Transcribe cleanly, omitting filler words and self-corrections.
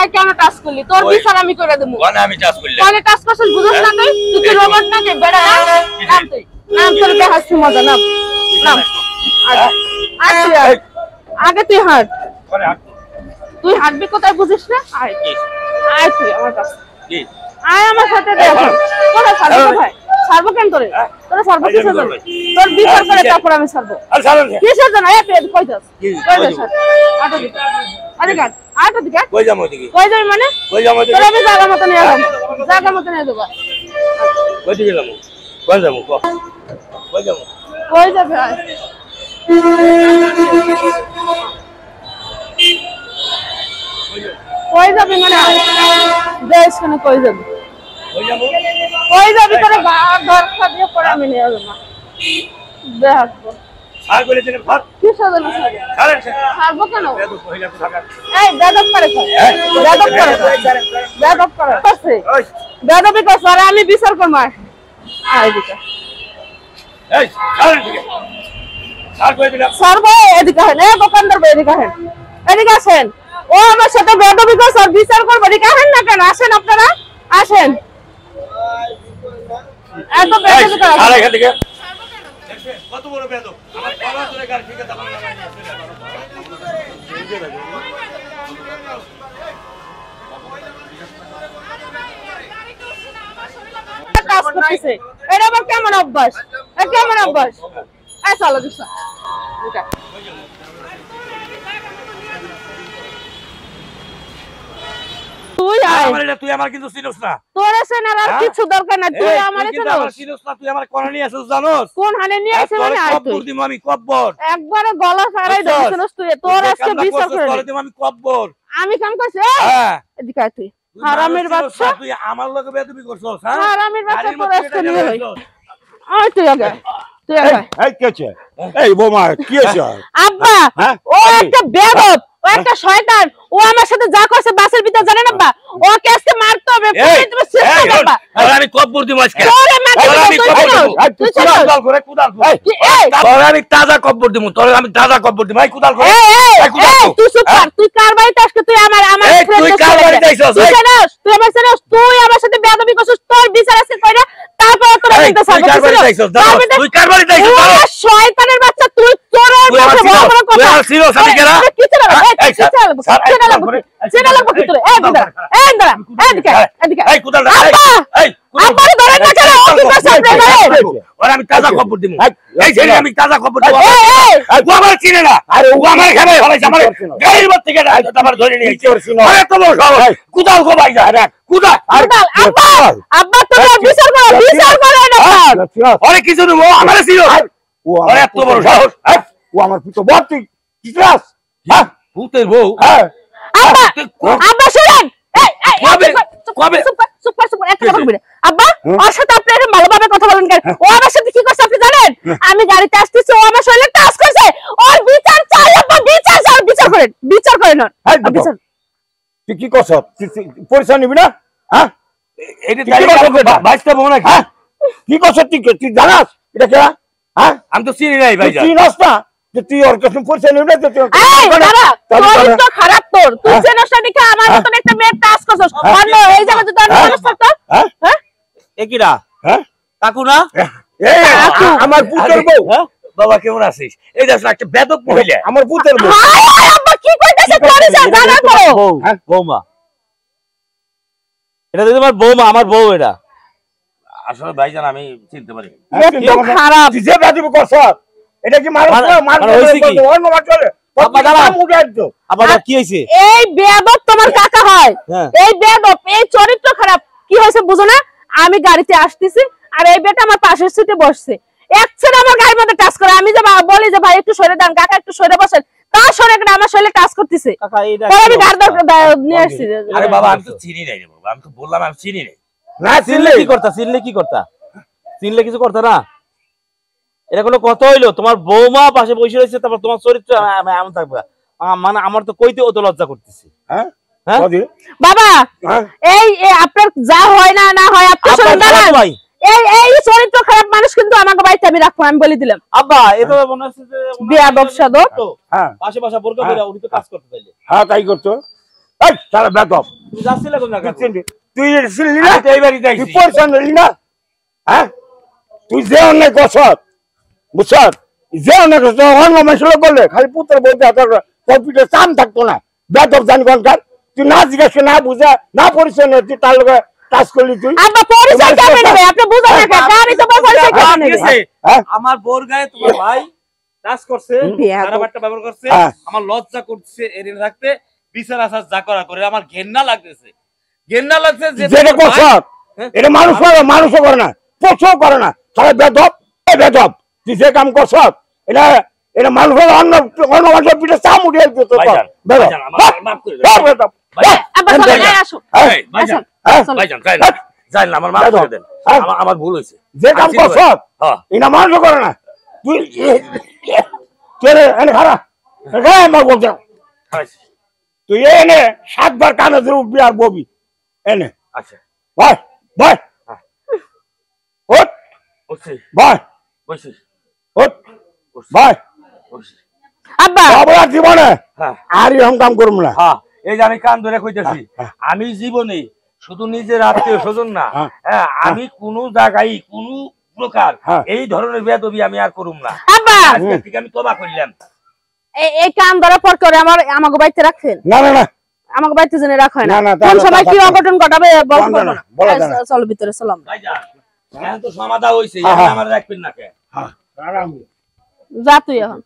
গায়ে কেন টাচ করলি? তোর বিচার আমি করে দেব। কোন আমি টাচ করলাম? কোন টাচ করছিস বুঝছ না তুই? তুই রোবট না কে বেড়া না? নাম তুই। নাম তোর কে হাসি মজা নাম। নাম। আগে তুই হাঁট। কোন হাঁট? তুই হাঁটবি কোথায় বুঝিস না? আয়। আয় তুই আমার কাছে। কি? আয় আমার সাথে দেখ। কোথায় ছাড়বো কোথায়? ছাড়বো কেন তোরে? তোরে ছাড়বো কিসের জন্য? তোর বিচার করে তারপর আমি ছাড়বো। আর ছাড়ুন। কিসের জন্য? এই তুই কই যাস? কই যাস? আটো দিকে। আরে গাট। আটো দিকে। কই যাবো দিকে? কই যাই মানে? কই যাবো দিকে? তোর আমি জায়গা মত নিয়ে যাব। জায়গা মত নিয়ে যাব। কই দিকে যাবো? কই যাবো? কই যাবো? কই যাবে? আয়। কই যাবি মানে? দেশ কেন কই যাবি? কই যাবো? কই যাবি তোরে ঘর খাদিয়ে পড়ে আমি নিয়ে যাব না। দেখো। আর কইলে দিনে ভাত। কি সাজানো সাজে? ছাড়েন। ছাড়বো কেন? বেদব কইলা তো থাকা। এই বেদব করে কর। বেদব করে কর। বেদব করে। করছে। ওই বেদবি করছ আর আমি বিচার করব। আয় এদিকে। এই ছাড়েন দিকে। ছাড় কই দিলাম। সর্বে এদিকে হেন। এই দোকানদার ভাই এদিকে হেন। এদিকে আসেন। ও আমার সাথে বেদবি করছ আর বিচার করব। এদিকে হেন না কেন? আসেন আপনারা। আসেন। এত বেদবি করে। আর এখান থেকে কত বড় বেদব আমার পালা ধরে গাড়ি থেকে দাম নামাই কাজ করতেছে। এটা আবার কেমন অভ্যাস? এটা কেমন অভ্যাস? এই চলো দিশা। এটা তুই আয়। তুই আমার কিন্তু চিনোস না। তোর সেনার আর কিছু দরকার না। তুই আমারে চিনোস না। তুই আমার কোন নিয়ে আসছিস জানোস? কোন হানে নিয়ে আসে মানে আয় তুই। কব্বর দিমু আমি কব্বর। একবারে গলা ফাড়াই দিছিস তুই। তোর আজকে বিচার করে দিমু আমি কব্বর। আমি কাম করছি। হ্যাঁ এদিকে আয় তুই। হারামের বাচ্চা। তুই আমার লগে বেয়াদবি করছস হ্যাঁ? হারামের বাচ্চা তোর আজকে নিয়ে হই। আয় তুই আগে। তুই আগে। এই কি হচ্ছে? এই বোমা কি হচ্ছে? আব্বা ও একটা বেয়াদব, ও একটা শয়তান। ও আমার সাথে যা করছে বাসের ভিতর জানেন আব্বা? ওকে আজকে মারতে হবে। তুমি শেষ করবা। আমি কব্বর দিমু আজকে। তোরে মারতে আমি কব্বর দিমু। তুই চল করে কুদাল করে। এই তোরে আমি তাজা কব্বর দিমু। তোরে আমি তাজা কব্বর দিমু। এই কুদাল করে। এই তুই চুপ কর। তুই কার বাড়িতে আজকে তুই আমার এই তুই কার বাড়িতে আইছস? তুই জানোস? তুই আমার জানোস? তুই আমার সাথে বেয়াদবি করছিস। তোর বিচার আছে কইরা তারপর তোর বলতে তুই কার বাড়িতে আইছস? তুই কার বাড়িতে আইছস? ও শয়তানের বাচ্চা তুই তোর কাছে বড় বড় কথা। তুই আর সিরিয়াস আমি কেন? কি চলে? এই চেনা লাগবে কি তোর? এই দাঁড়া। এই দাঁড়া। এদিকে এদিকে। এই কুদাল এই আব্বারে ধরে না কেন? ও কি করছ আপনি? ওরে আমি তাজা খবর দিমু। এই ছেলে আমি তাজা খবর দিমু। এই ও আমার চিনে না। আরে ও আমার খেলে হলাইছে আমার গাড়ির মধ্যে থেকে আমার ধরে নিয়ে আইছে। আরে তো বড় সাহস। কুদাল গো ভাই যা রে। কুদাল। আব্বা আব্বা তোর বিচার করে না। আরে কিছু না ও আমারে ছিল। আরে এত বড় সাহস। ও আমার পুত্র ভর্তি কি ক্লাস? হ্যাঁ ভূতের বউ। হ্যাঁ আব্বা আব্বা শুনেন। কবে চুপ একটা কথা বলবি। আব্বা ওর সাথে আপনি এরকম ভালোভাবে কথা বলেন কেন? ও আমার সাথে কি করছে আপনি জানেন? আমি গাড়িতে আসতেছি, ও আমার শরীরে টাচ করছে। ওর বিচার চাই আব্বা, বিচার করেন না। বিচার তুই কি করছ? পরিচয় নিবি না? হ্যাঁ এটা বাইশটা বউ নাকি? কি করছ? তুই জানাস এটা কে? হ্যাঁ আমি তো চিনি নাই ভাই। তুই চিনস না যে তুই ওর কাছে পরিচয় নিবি না? এই দাঁড়া, তোর তো খারাপ তোর। তুই চেনস না দেখে আমার মতন একটা মেয়ে টাচ করছস। অন্য এই জায়গায় যদি অন্য মানুষ থাকতো, হ্যাঁ? একিরা? হ্যাঁ কাকু না? এই আমার পুত্রের বউ। বাবা কেমন আছিস? এই দেখো একটা বেদব মহিলা। আমার পুত্রের বউ। হায় আব্বা কি কইতাছে? তোর জানা করো। হ্যাঁ বৌমা। এটা তো তোমার বৌমা, আমার বউ এটা। আসলে ভাইজান আমি চিনতে পারি। একটু খারাপ। তুই যে বেদবি করছ এটা কি মারছ? হইছে কি? অন্য মার চলে। আব্বা দাঁড়া। মুখে একদম আবার কি হইছে? এই বেয়াদব তোমার কাকা হয়। এই বেয়াদব, এই চরিত্র খারাপ। কি হয়েছে বুঝো না? আমি গাড়িতে আসতেছি আর এই বেটা আমার পাশের সিটে বসছে। একছেন আমার গাড়ির মধ্যে টাচ করে। আমি যে বলি যে ভাই একটু সরে দাঁড়ান, কাকা একটু সরে বসেন। তা সরে কেন আমার শরীরে টাচ করতেছে। কাকা এইটা আমি গাড়ি নিয়ে আসছি। আরে বাবা আমি তো চিনি নাই রে বাবা। আমি তো বললাম আমি চিনি নাই। না চিনলে কি করতা? চিনলে কিছু করতা না? এটা কোনো কথা হইলো? তোমার বৌমা পাশে বসে রয়েছে, তারপর তোমার চরিত্র এমন থাকবে? মানে আমার তো কইতে অত লজ্জা করতেছি। হ্যাঁ বাবা এই আপনার যা হয় না না হয় আপনি শুনুন না। এই চরিত্র খারাপ মানুষ কিন্তু আমাকে বাড়িতে আমি রাখবো, আমি বলে দিলাম। আব্বা এভাবে মনে হচ্ছে যে বেয়াদব সাদব। হ্যাঁ পাশে বোরকা পরে উনি তো কাজ করতে চাইলে। হ্যাঁ তাই করতো। এই সারা বেদব তুই যাচ্ছিলে কোন জায়গা তুই ছিলি না এই বাড়ি তুই যাইছি পয়সা নিলি না হ্যাঁ তুই যে অনেক গছত বুঝছত যে অনেক অন্য মানুষের বললে খালি পুত্র বলতে কম্পিউটার চান থাকতো না বেদব জানি কোনকার তুই না জিজ্ঞাসা না বুঝা না পরিচয় নেই তুই তার লগে কাজ করলি তুই আব্বা পরিচয় কেমনে নেবে আপনি বুঝেন না গাড়ি তো পরিচয় কেমনে নেবে আমার বোর গায়ে তোমার ভাই কাজ করছে খারাপ একটা ব্যবহার করছে আমার লজ্জা করছে এর রাখতে বিচার আসার যা করা করে আমার ঘেন্না লাগতেছে যে যেটা গছত এটা মানুষ করে মানুষও করে না পশুও করে না সারা বেদব বেদব তুই যে কাম করছত এটা এটা মানুষের অন্য অন্য মানুষের পিঠে চাম উঠিয়ে দিত আব্বা চলে আসো ভাইজান ভাইজান যাই না আমার মাফ করে দেন আমার ভুল হয়েছে যে কাম করছত এটা মানুষও করে না তুই কে এনে খারা আমার বলতে তুই এনে 7 বার কানে ধরে উঠবি আর ববি এনে আচ্ছা ভাই ভাই ওঠ বসি ভাই বসি ওঠ ভাই বসি আব্বা আবার জীবনে আর এরকম কাম করব না হ্যাঁ এই যে আমি কান ধরে কইতেছি আমি জীবনে শুধু নিজের আত্মীয় স্বজন না হ্যাঁ আমি কোন জায়গায় কোন প্রকার এই ধরনের বেয়াদবি আমি আর করুম না আব্বা আজকে থেকে আমি তওবা করলাম এই কান ধরা পর করে আমাকে বাড়িতে রাখছেন না না না আমাকে বাড়িতে জেনে রাখা হয় না না, কোন সময় কি অঘটন ঘটাবে বলতে পারবো না বলা যায় না। চলো ভিতরে চলো আমরা। ভাইজান এখন তো সমাধা হইছে আমার রাখবেন না কে আরাম যা তুই এখন